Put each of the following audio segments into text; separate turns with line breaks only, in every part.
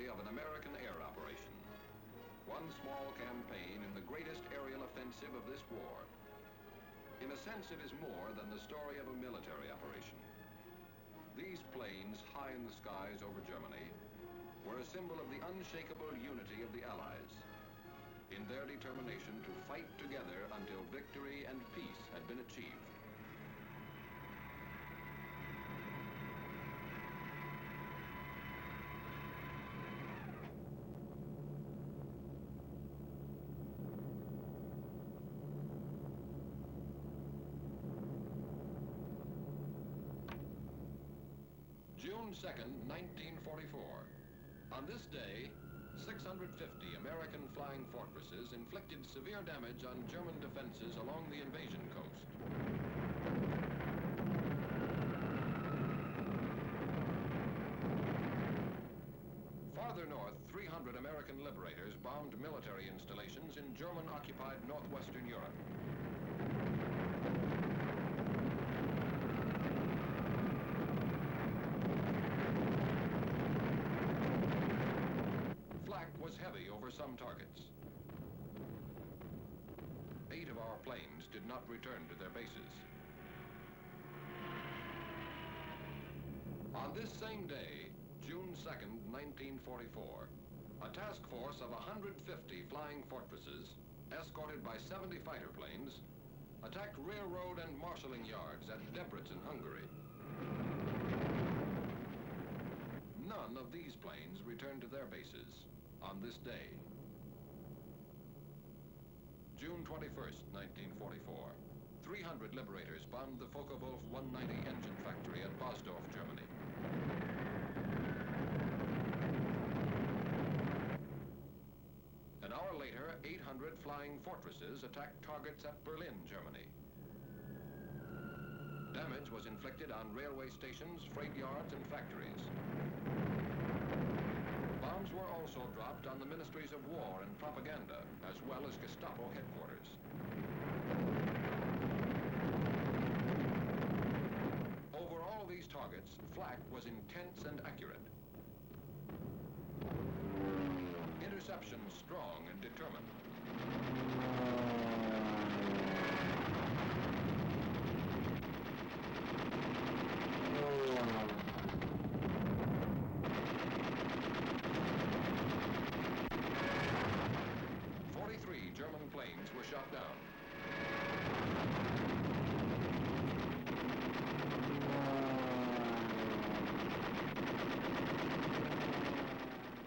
story of an American air operation. One small campaign in the greatest aerial offensive of this war. In a sense, it is more than the story of a military operation. These planes, high in the skies over Germany, were a symbol of the unshakable unity of the Allies in their determination to fight together until victory and peace had been achieved. June 2nd, 1944. On this day, 650 American flying fortresses inflicted severe damage on German defenses along the invasion coast. Farther north, 300 American liberators bombed military installations in German-occupied northwestern Europe. Flak was heavy over some targets. 8 of our planes did not return to their bases. On this same day, June 2nd, 1944, a task force of 150 flying fortresses, escorted by 70 fighter planes, attacked railroad and marshalling yards at Debrecen, Hungary. None of these planes returned to their bases on this day. June 21st, 1944. 300 liberators bombed the Focke-Wulf 190 engine factory at Bosdorf, Germany. An hour later, 800 flying fortresses attacked targets at Berlin, Germany. Damage was inflicted on railway stations, freight yards, and factories. Bombs were also dropped on the ministries of war and propaganda, as well as Gestapo headquarters. Over all these targets, flak was intense and accurate. Interception strong and determined. German planes were shot down.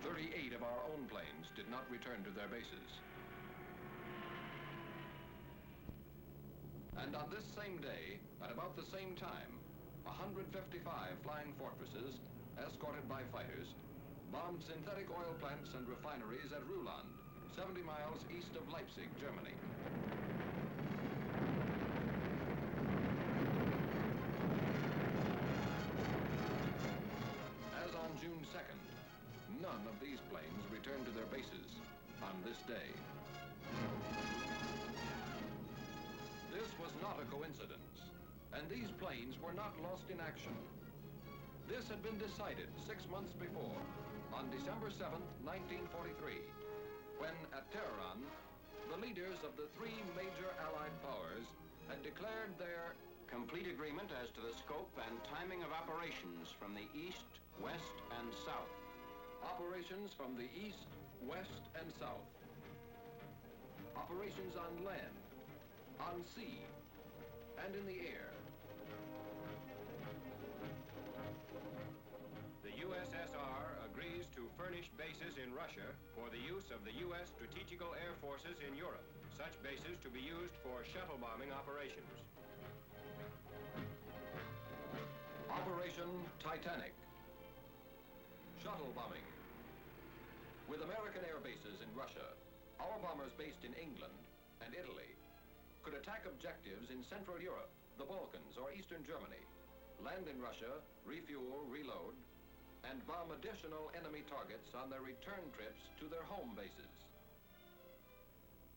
"38 of our own planes did not return to their bases. And on this same day, at about the same time, 155 flying fortresses, escorted by fighters, bombed synthetic oil plants and refineries at Ruhland, 70 miles east of Leipzig, Germany. As on June 2nd, none of these planes returned to their bases on this day. This was not a coincidence, and these planes were not lost in action. This had been decided 6 months before, on December 7th, 1943. When at Tehran, the leaders of the 3 major Allied powers had declared their complete agreement as to the scope and timing of operations from the east, west, and south. Operations from the east, west, and south. Operations on land, on sea, and in the air.
The USSR agrees to furnish bases in Russia for the use of the U.S. strategical air forces in Europe, such bases to be used for shuttle bombing operations.
Operation Titanic. Shuttle bombing. With American air bases in Russia, our bombers based in England and Italy could attack objectives in Central Europe, the Balkans, or Eastern Germany, land in Russia, refuel, reload, and bomb additional enemy targets on their return trips to their home bases.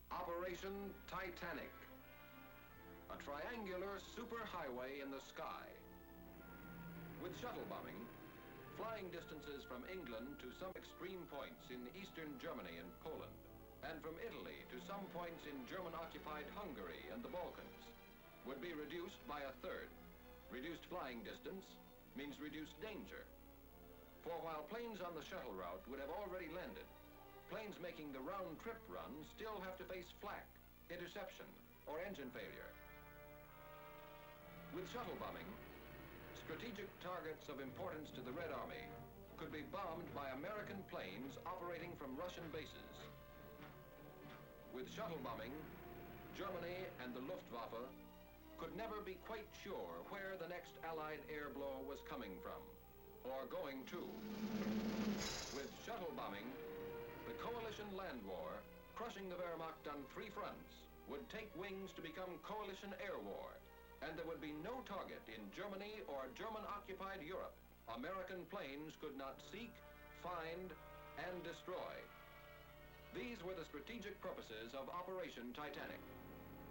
Operation Titanic, a triangular superhighway in the sky. With shuttle bombing, flying distances from England to some extreme points in eastern Germany and Poland, and from Italy to some points in German-occupied Hungary and the Balkans, would be reduced by a third. Reduced flying distance means reduced danger. For while planes on the shuttle route would have already landed, planes making the round-trip run still have to face flak, interception, or engine failure. With shuttle bombing, strategic targets of importance to the Red Army could be bombed by American planes operating from Russian bases. With shuttle bombing, Germany and the Luftwaffe could never be quite sure where the next Allied air blow was coming from, or going to. With shuttle bombing, the coalition land war, crushing the Wehrmacht on 3 fronts, would take wings to become coalition air war, and there would be no target in Germany or German-occupied Europe American planes could not seek, find, and destroy. These were the strategic purposes of Operation Titanic.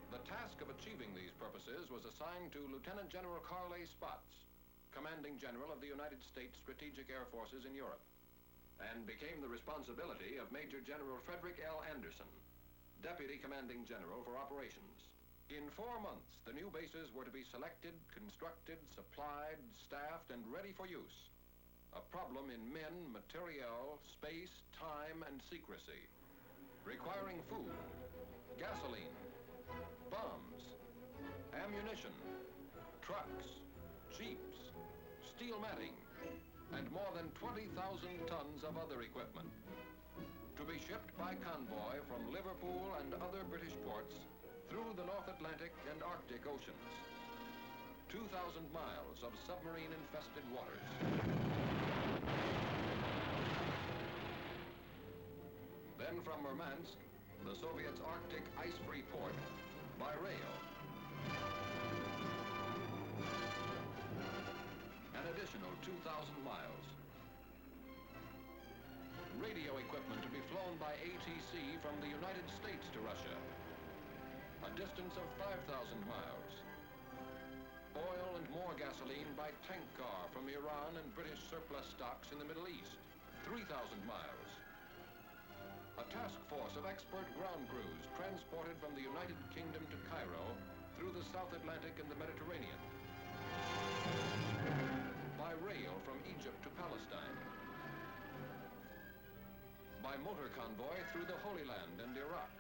The task of achieving these purposes was assigned to Lieutenant General Carl A. Spaatz, Commanding General of the United States Strategic Air Forces in Europe, and became the responsibility of Major General Frederick L. Anderson, Deputy Commanding General for Operations. In 4 months, the new bases were to be selected, constructed, supplied, staffed, and ready for use. A problem in men, materiel, space, time, and secrecy, requiring food, gasoline, bombs, ammunition, trucks, jeeps, steel matting, and more than 20,000 tons of other equipment, to be shipped by convoy from Liverpool and other British ports through the North Atlantic and Arctic Oceans. 2,000 miles of submarine-infested waters. Then from Murmansk, the Soviets' Arctic ice-free port, by rail. An additional 2,000 miles. Radio equipment to be flown by ATC from the United States to Russia. A distance of 5,000 miles. Oil and more gasoline by tank car from Iran and British surplus stocks in the Middle East. 3,000 miles. A task force of expert ground crews transported from the United Kingdom to Cairo through the South Atlantic and the Mediterranean. By rail from Egypt to Palestine. By motor convoy through the Holy Land and Iraq.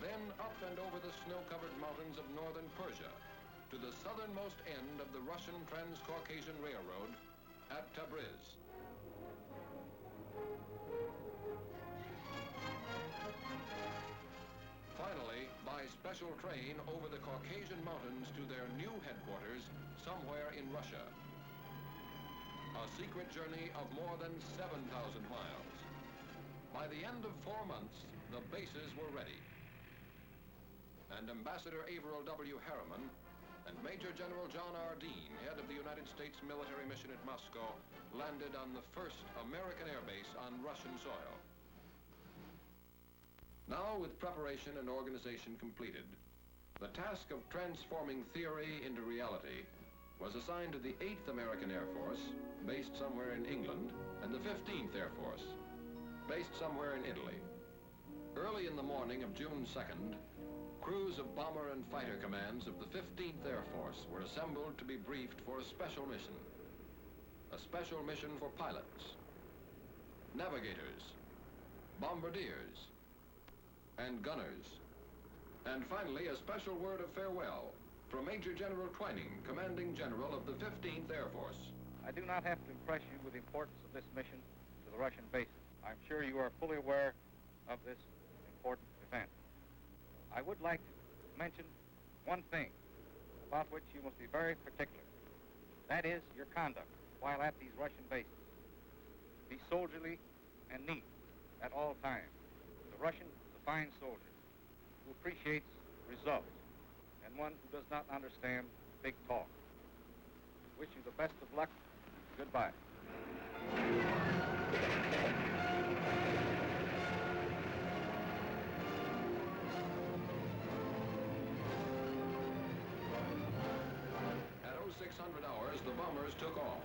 Then up and over the snow-covered mountains of northern Persia to the southernmost end of the Russian Trans-Caucasian Railroad at Tabriz. Finally, by special train over the Caucasian mountains to their new headquarters somewhere in Russia. A secret journey of more than 7,000 miles. By the end of 4 months, the bases were ready. And Ambassador Averill W. Harriman and Major General John R. Dean, head of the United States military mission at Moscow, landed on the first American airbase on Russian soil. Now, with preparation and organization completed, the task of transforming theory into reality was assigned to the 8th American Air Force, based somewhere in England, and the 15th Air Force, based somewhere in Italy. Early in the morning of June 2nd, crews of bomber and fighter commands of the 15th Air Force were assembled to be briefed for a special mission. A special mission for pilots, navigators, bombardiers, and gunners. And finally, a special word of farewell from Major General Twining, Commanding General of the 15th Air Force.
I do not have to impress you with the importance of this mission to the Russian bases. I'm sure you are fully aware of this important event. I would like to mention one thing about which you must be very particular. That is your conduct while at these Russian bases. Be soldierly and neat at all times. The Russian is a fine soldier who appreciates results and one who does not understand big talk. Wish you the best of luck. Goodbye.
At 0600 hours, the bombers took off.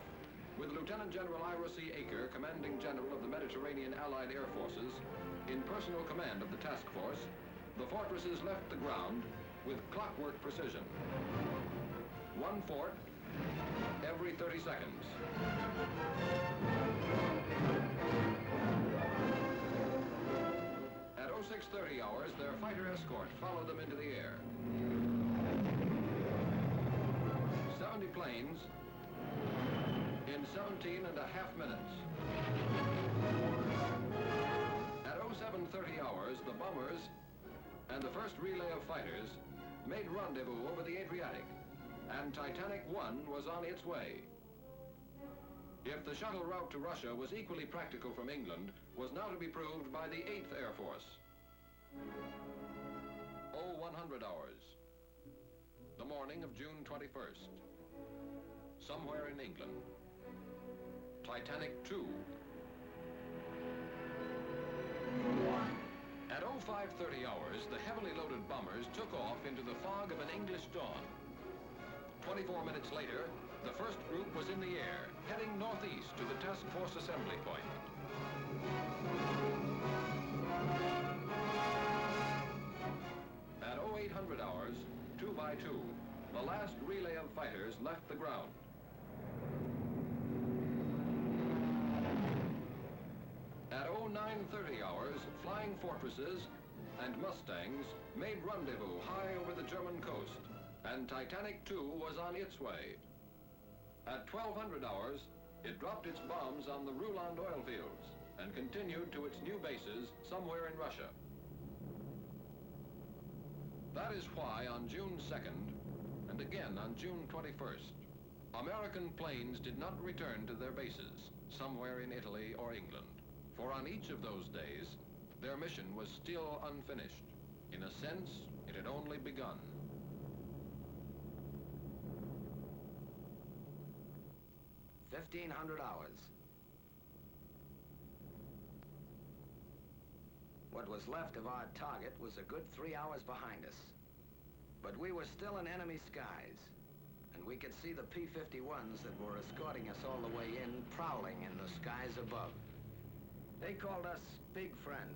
with Lieutenant General Ira C. Aker, Commanding General of the Mediterranean Allied Air Forces, in personal command of the task force, the fortresses left the ground with clockwork precision. One fort every 30 seconds. At 0630 hours, their fighter escort followed them into the air. 70 planes in 17 and a half minutes. At 0730 hours, the bombers and the first relay of fighters made rendezvous over the Adriatic, and Titanic 1 was on its way. If the shuttle route to Russia was equally practical from England, was now to be proved by the 8th Air Force. 0100 hours, the morning of June 21st. Somewhere in England, Titanic 2. At 0530 hours, the heavily loaded bombers took off into the fog of an English dawn. 24 minutes later, the first group was in the air, heading northeast to the task force assembly point. At 0800 hours, 2 by 2, the last relay of fighters left the ground. At 0930 hours, flying fortresses and Mustangs made rendezvous high over the German coast, and Titanic 2 was on its way. At 1200 hours, it dropped its bombs on the Ruland oil fields and continued to its new bases somewhere in Russia. That is why on June 2nd, and again on June 21st, American planes did not return to their bases somewhere in Italy or England. For on each of those days, their mission was still unfinished. In a sense, it had only begun.
1500 hours. What was left of our target was a good 3 hours behind us. But we were still in enemy skies, and we could see the P-51s that were escorting us all the way in, prowling in the skies above. They called us Big Friend.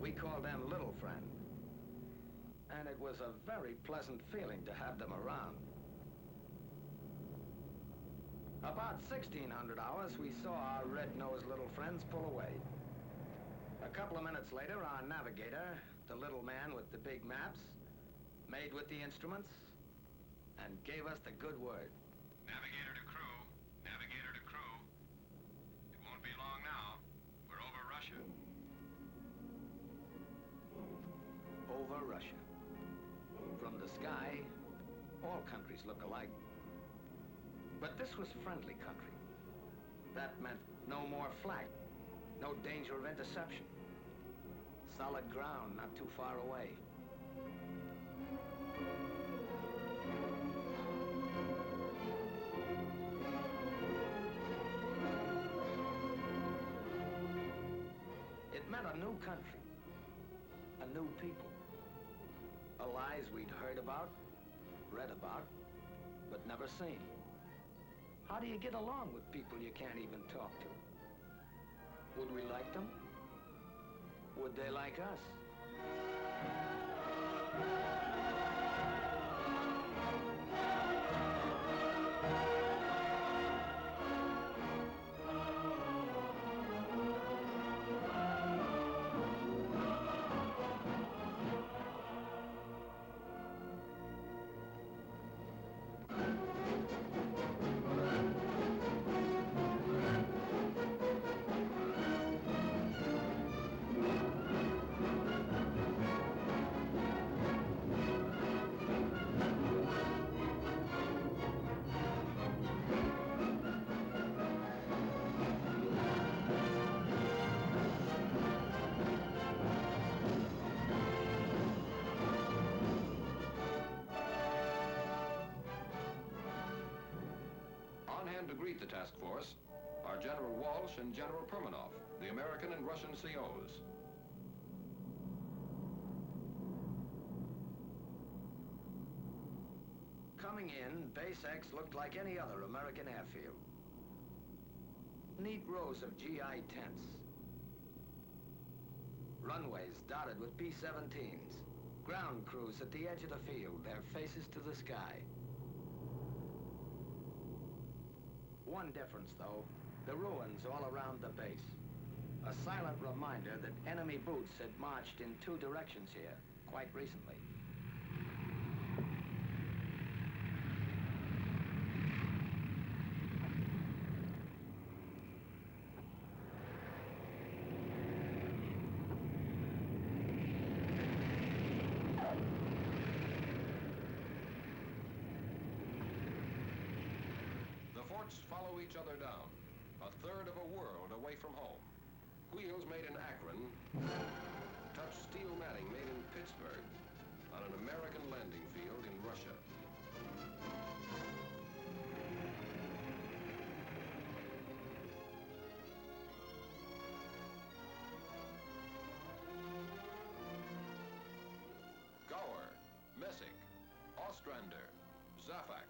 We called them Little Friend. And it was a very pleasant feeling to have them around. About 1600 hours, we saw our red-nosed little friends pull away. A couple of minutes later, our navigator, the little man with the big maps, made with the instruments, and gave us the good word.
Navigator to crew. Navigator to crew. It won't be long now. We're over Russia.
Over Russia. From the sky, all countries look alike. But this was friendly country. That meant no more flak, no danger of interception. Solid ground, not too far away. It meant a new country, a new people. Lives we'd heard about, read about, but never seen. How do you get along with people you can't even talk to? Would we like them? Would they like us?
To greet the task force are General Walsh and General Permanov, the American and Russian COs.
Coming in, Base X looked like any other American airfield. neat rows of GI tents. Runways dotted with B-17s. Ground crews at the edge of the field, their faces to the sky. One difference, though, the ruins all around the base. A silent reminder that enemy boots had marched in two directions here, quite recently.
The forts follow each other down, a third of a world away from home. Wheels made in Akron touch steel matting made in Pittsburgh on an American landing field in Russia. Gower, Messick, Ostrander, Zaffak,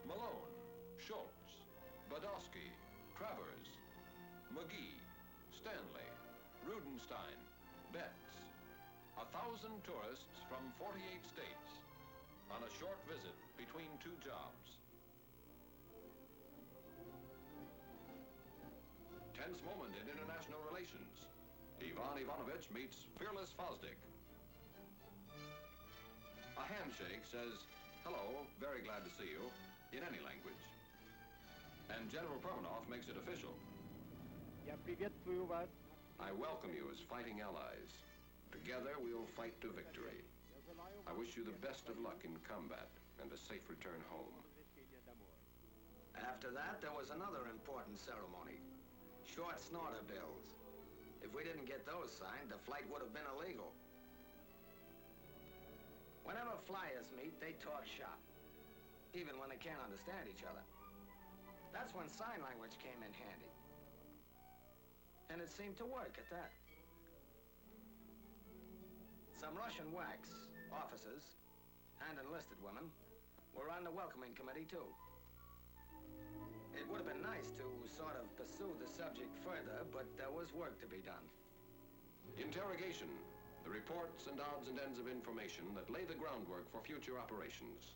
Malone, Schultz, Badowski, Travers, McGee, Stanley, Rudenstein, Betts. 1,000 tourists from 48 states on a short visit between two jobs. Tense moment in international relations. Ivan Ivanovich meets fearless Fosdick. A handshake says, "Hello, very glad to see you," in any language. And General Permanov makes it official. I welcome you as fighting allies. Together we'll fight to victory. I wish you the best of luck in combat and a safe return home.
After that, there was another important ceremony. Short snorter bills. If we didn't get those signed, the flight would have been illegal. Whenever flyers meet, they talk shop, even when they can't understand each other. That's when sign language came in handy. And it seemed to work at that. Some Russian WACs, officers, and enlisted women were on the welcoming committee, too. It would have been nice to sort of pursue the subject further, but there was work to be done.
Interrogation, the reports and odds and ends of information that lay the groundwork for future operations.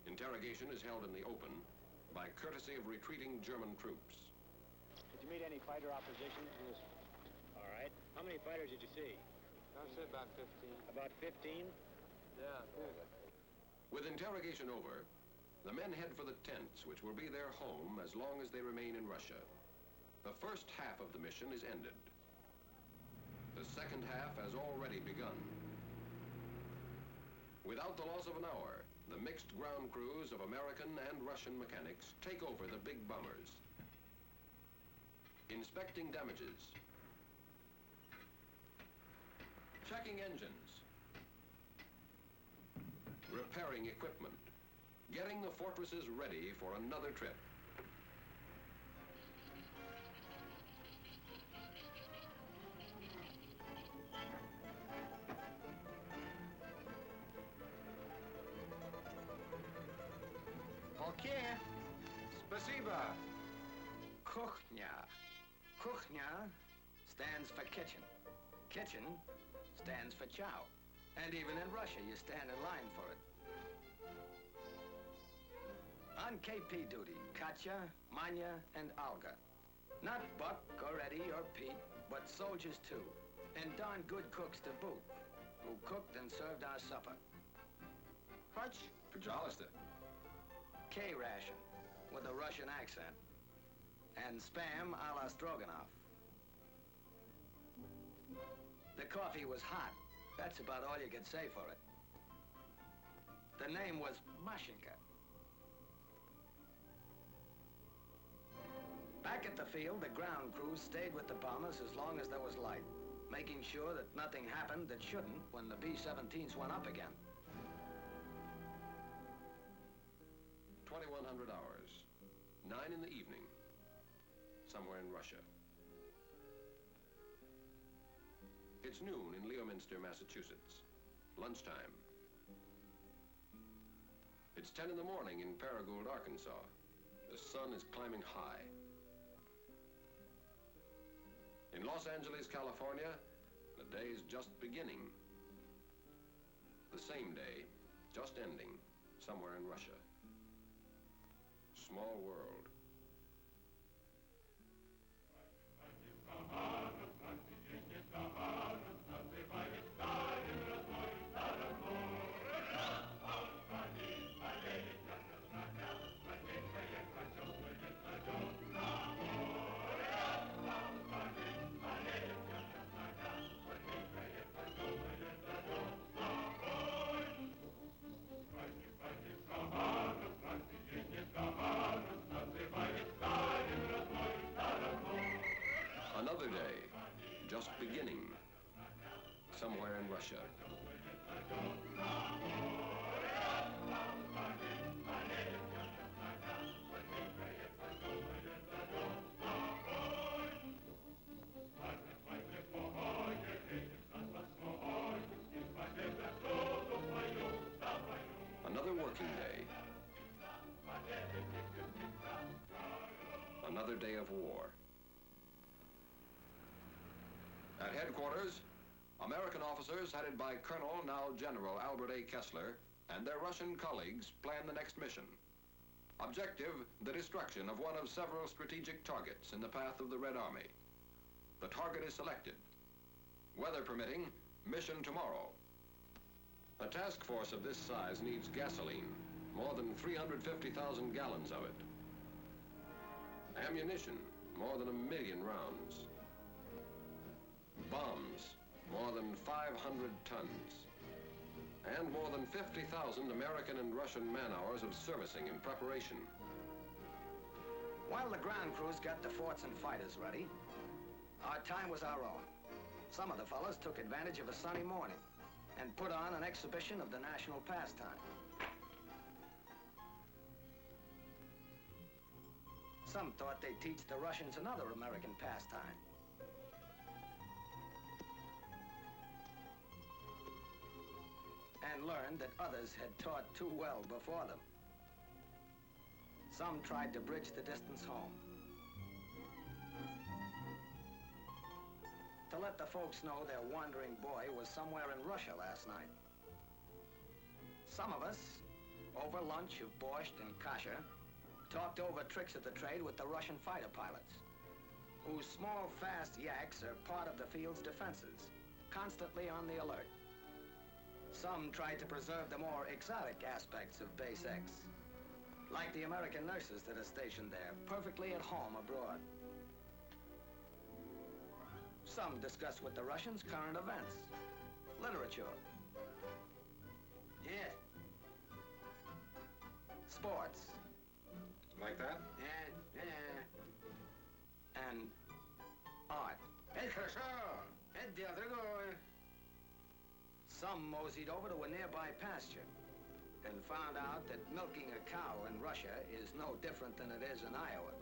Interrogation is held in the open by courtesy of retreating German troops.
Did you meet any fighter opposition to this? All right. How many fighters did you see?
I'd say about 15.
About 15?
Yeah, good.
With interrogation over, the men head for the tents, which will be their home as long as they remain in Russia. The first half of the mission is ended. The second half has already begun. Without the loss of an hour, the mixed ground crews of American and Russian mechanics take over the big bombers. Inspecting damages. Checking engines. Repairing equipment. Getting the fortresses ready for another trip.
Okay. Spasiba.
Kuchnia. Kuchnia stands for kitchen. Kitchen stands for chow. And even in Russia, you stand in line for it. On KP duty, Katya, Manya, and Olga. Not Buck or Eddie or Pete, but soldiers too. And darn good cooks to boot, who cooked and served our supper.
Harch, pожалуйста.
K-ration, with a Russian accent. And spam a la Stroganoff. The coffee was hot. That's about all you could say for it. The name was Mashenka. Back at the field, the ground crews stayed with the bombers as long as there was light, making sure that nothing happened that shouldn't when the B-17s went up again.
2100 hours, 9 in the evening, somewhere in Russia. It's noon in Leominster, Massachusetts, lunchtime. It's 10 in the morning in Paragould, Arkansas. The sun is climbing high. In Los Angeles, California, the day's just beginning. The same day, just ending, somewhere in Russia. Small world. Another day, just beginning, somewhere in Russia. Another working day. Another day of war. At headquarters, American officers headed by Colonel, now General Albert A. Kessler, and their Russian colleagues plan the next mission. Objective, the destruction of one of several strategic targets in the path of the Red Army. The target is selected. Weather permitting, mission tomorrow. A task force of this size needs gasoline, more than 350,000 gallons of it. Ammunition, more than 1 million rounds. Bombs, more than 500 tons. And more than 50,000 American and Russian man-hours of servicing in preparation.
While the ground crews got the forts and fighters ready, our time was our own. Some of the fellows took advantage of a sunny morning and put on an exhibition of the national pastime. Some thought they'd teach the Russians another American pastime. And learned that others had taught too well before them. Some tried to bridge the distance home. To let the folks know their wandering boy was somewhere in Russia last night. Some of us, over lunch of borscht and kasha, talked over tricks of the trade with the Russian fighter pilots, whose small, fast yaks are part of the field's defenses, constantly on the alert. Some tried to preserve the more exotic aspects of Base X, like the American nurses that are stationed there, perfectly at home abroad. Some discussed with the Russians current events, literature. Yeah. Sports.
Like that?
Yeah. And art. Some moseyed over to a nearby pasture and found out that milking a cow in Russia is no different than it is in Iowa.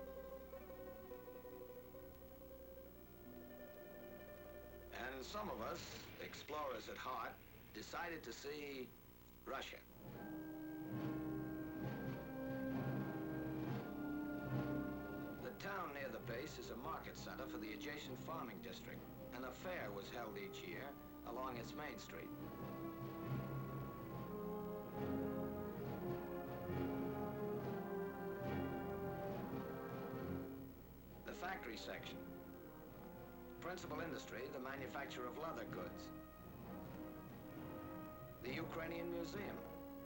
And some of us, explorers at heart, decided to see Russia. The town near the base is a market center for the adjacent farming district, and a fair was held each year along its main street. The factory section. Principal industry, the manufacture of leather goods. The Ukrainian Museum,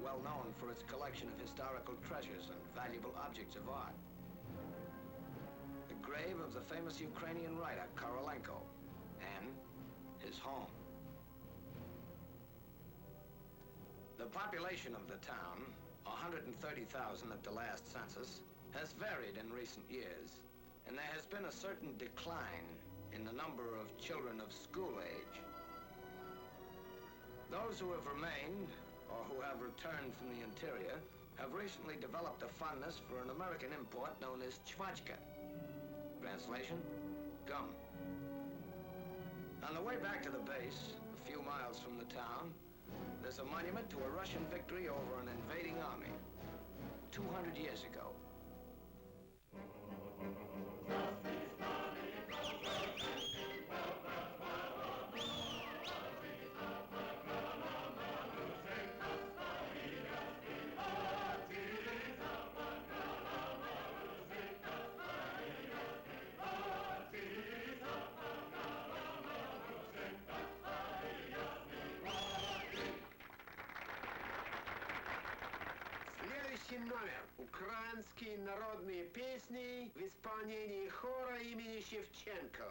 well known for its collection of historical treasures and valuable objects of art. The grave of the famous Ukrainian writer, Korolenko, and his home. The population of the town, 130,000 at the last census, has varied in recent years, and there has been a certain decline in the number of children of school age. Those who have remained, or who have returned from the interior, have recently developed a fondness for an American import known as chvachka. Translation, gum. On the way back to the base, a few miles from the town, there's a monument to a Russian victory over an invading army 200 years ago.
Третий номер. Украинские народные песни в исполнении хора имени Шевченко.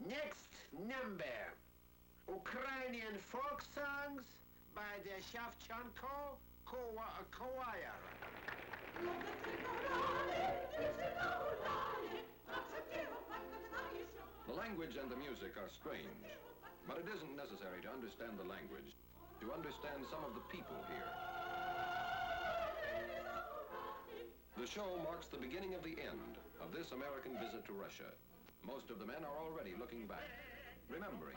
Next number. Ukrainian folk songs by the Shevchenko Choir.
The language and the music are strange, but it isn't necessary to understand the language to understand some of the people here. The show marks the beginning of the end of this American visit to Russia. Most of the men are already looking back, remembering.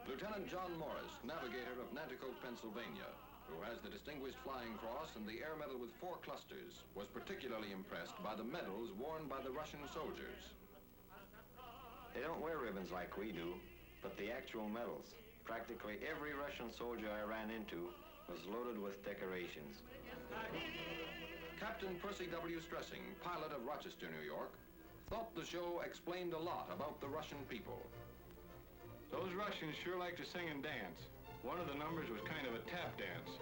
Lieutenant John Morris, navigator of Nanticoke, Pennsylvania, who has the Distinguished Flying Cross and the Air Medal with 4 clusters, was particularly impressed by the medals worn by the Russian soldiers.
They don't wear ribbons like we do, but the actual medals. Practically every Russian soldier I ran into was loaded with decorations.
Captain Percy W. Stressing, pilot of Rochester, New York, thought the show explained a lot about the Russian people.
Those Russians sure like to sing and dance. One of the numbers was kind of a tap dance.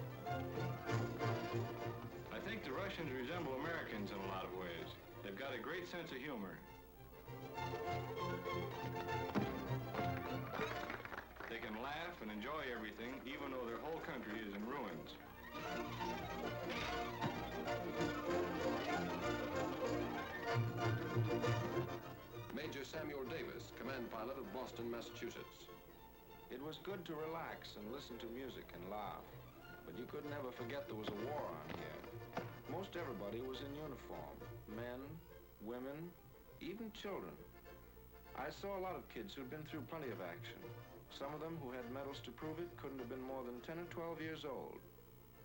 I think the Russians resemble Americans in a lot of ways. They've got a great sense of humor. They can laugh and enjoy everything, even though their whole country is in ruins.
Major Samuel Davis, command pilot of Boston, Massachusetts.
It was good to relax and listen to music and laugh, but you could never forget there was a war on here. Most everybody was in uniform. Men, women, even children. I saw a lot of kids who'd been through plenty of action. Some of them who had medals to prove it couldn't have been more than 10 or 12 years old.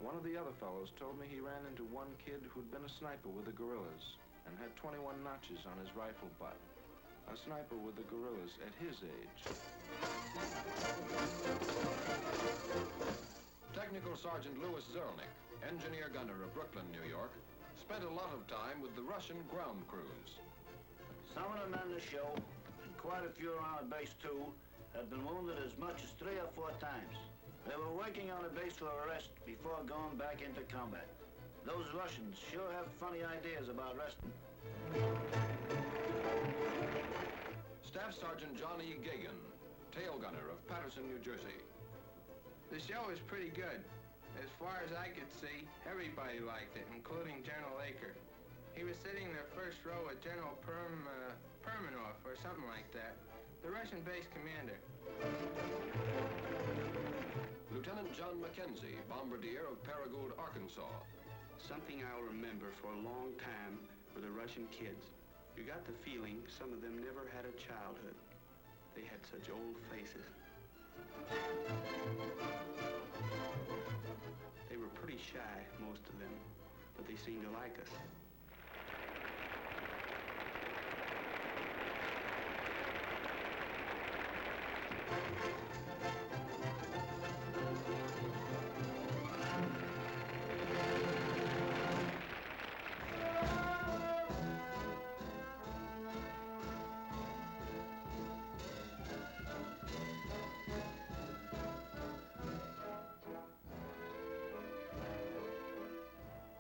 One of the other fellows told me he ran into one kid who'd been a sniper with the guerrillas and had 21 notches on his rifle butt. A sniper with the guerrillas at his age.
Technical Sergeant Louis Zerlnick, engineer gunner of Brooklyn, New York, spent a lot of time with the Russian ground crews.
Some of the men in the show, and quite a few around the base too, had been wounded as much as 3 or 4 times. They were working on the base for a rest before going back into combat. Those Russians sure have funny ideas about resting.
Staff Sergeant John E. Gagan, tail gunner of Paterson, New Jersey.
The show was pretty good. As far as I could see, everybody liked it, including General Aker. He was sitting in the first row with General Permanov, or something like that, the Russian base commander.
Lieutenant John Mackenzie, bombardier of Paragould, Arkansas.
Something I'll remember for a long time were the Russian kids. You got the feeling some of them never had a childhood. They had such old faces. They were pretty shy, most of them, but they seemed to like us.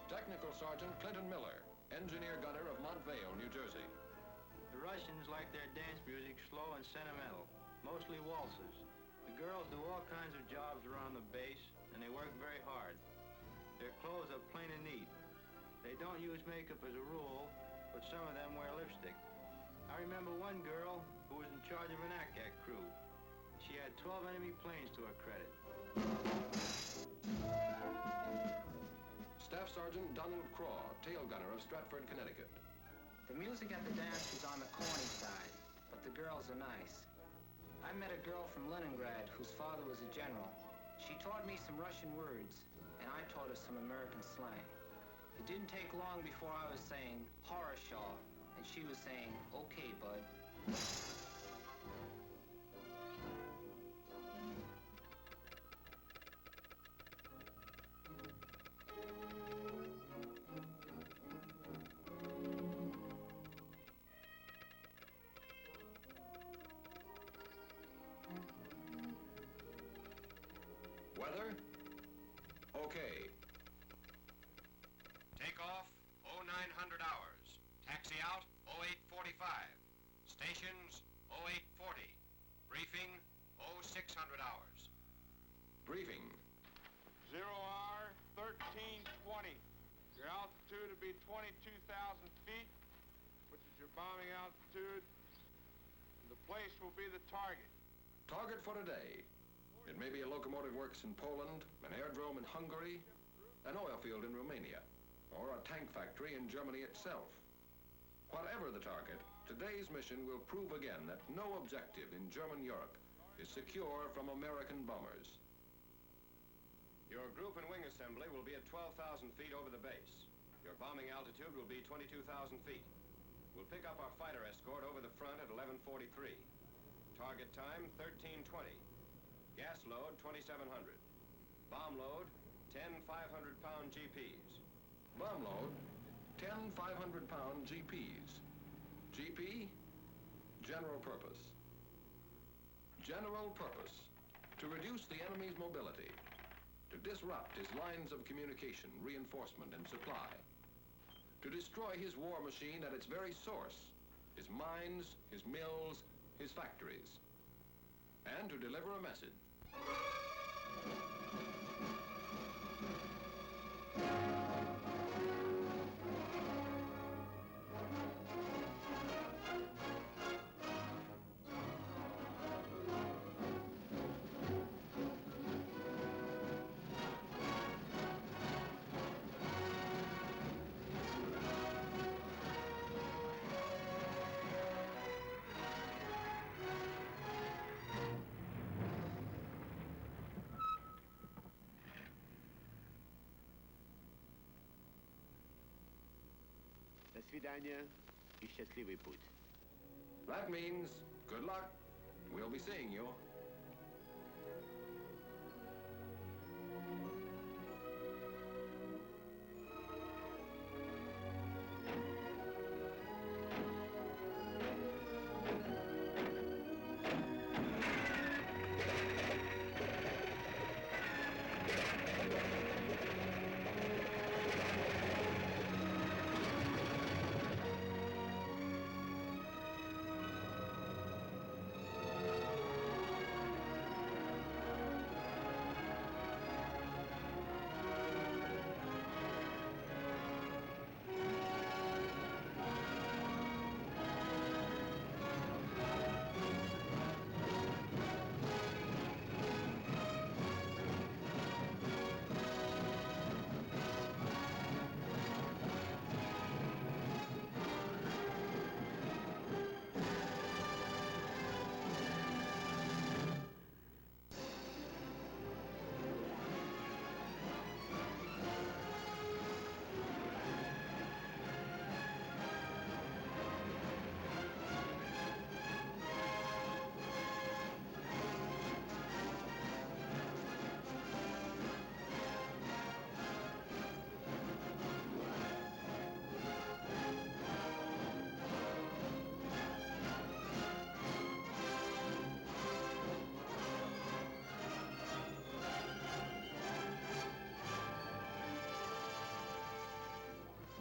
Technical Sergeant Clinton Miller, engineer gunner of Montvale, New Jersey.
The Russians like their dance music slow and sentimental, mostly waltzes. The girls do all kinds of jobs around the base, and they work very hard. Their clothes are plain and neat. They don't use makeup as a rule, but some of them wear lipstick. I remember one girl who was in charge of an ACAC crew. She had 12 enemy planes to her credit.
Staff Sergeant Donald Craw, tail gunner of Stratford, Connecticut.
The music at the dance was on the corny side, but the girls are nice. I met a girl from Leningrad whose father was a general. She taught me some Russian words, and I taught her some American slang. It didn't take long before I was saying, "Horror-shaw," and she was saying, "Okay, bud."
Weather? Okay.
Take off, 0900 hours. Taxi out, 0845. Stations, 0840. Briefing, 0600 hours.
Briefing.
0R 1320. Your altitude will be 22,000 feet, which is your bombing altitude. And the place will be the target.
Target for today. It may be a locomotive works in Poland, an aerodrome in Hungary, an oil field in Romania, or a tank factory in Germany itself. Whatever the target, today's mission will prove again that no objective in German Europe is secure from American bombers.
Your group and wing assembly will be at 12,000 feet over the base. Your bombing altitude will be 22,000 feet. We'll pick up our fighter escort over the front at 11:43. Target time, 13:20. Gas load, 2,700. Bomb load, 10 500-pound GPs.
Bomb load, 10 500-pound GPs. GP, general purpose. General purpose, to reduce the enemy's mobility, to disrupt his lines of communication, reinforcement, and supply, to destroy his war machine at its very source, his mines, his mills, his factories, and to deliver a message.
До свидания и счастливый путь.
That means good luck. We'll be seeing you.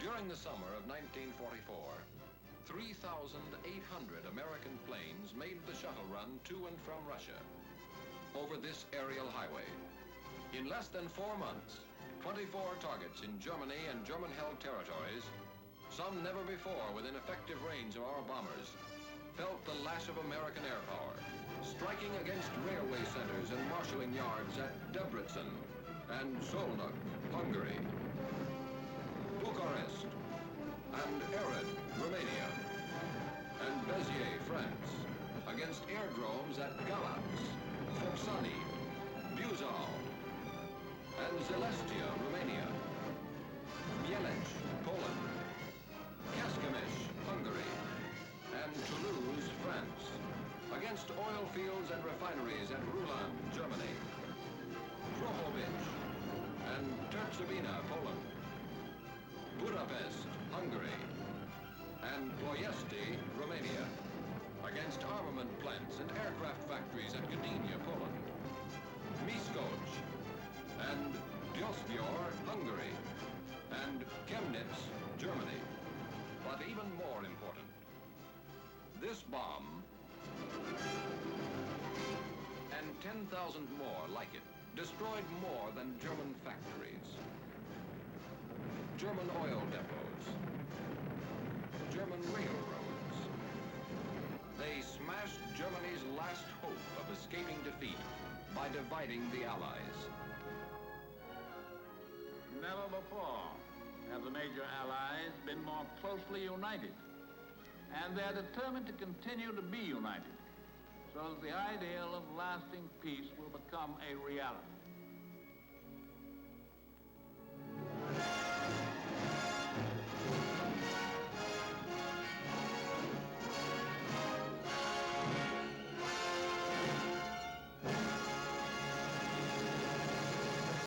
During the summer of 1944, 3,800 American planes made the shuttle run to and from Russia over this aerial highway. In less than 4 months, 24 targets in Germany and German-held territories, some never before within effective range of our bombers, felt the lash of American air power, striking against railway centers and marshalling yards at Debrecen and Szolnok, Hungary, Bucharest, and Ered, Romania, and Béziers, France, against airdromes at Galați, Focsani, Buzău, and Zelestia, Romania, Mielec, Poland, Kecskemés, Hungary, and Toulouse, France, against oil fields and refineries at Rulan, Germany, Drohobych, and Tercovina, Poland, Budapest, Hungary, and Ploiesti, Romania, against armament plants and aircraft factories at Gdynia, Poland, Miskolc, This bomb and 10,000 more like it destroyed more than German factories, German oil depots, German railroads. They smashed Germany's last hope of escaping defeat by dividing the Allies.
Never before have the major Allies been more closely united, and they're determined to continue to be united, so that the ideal of lasting peace will become a reality.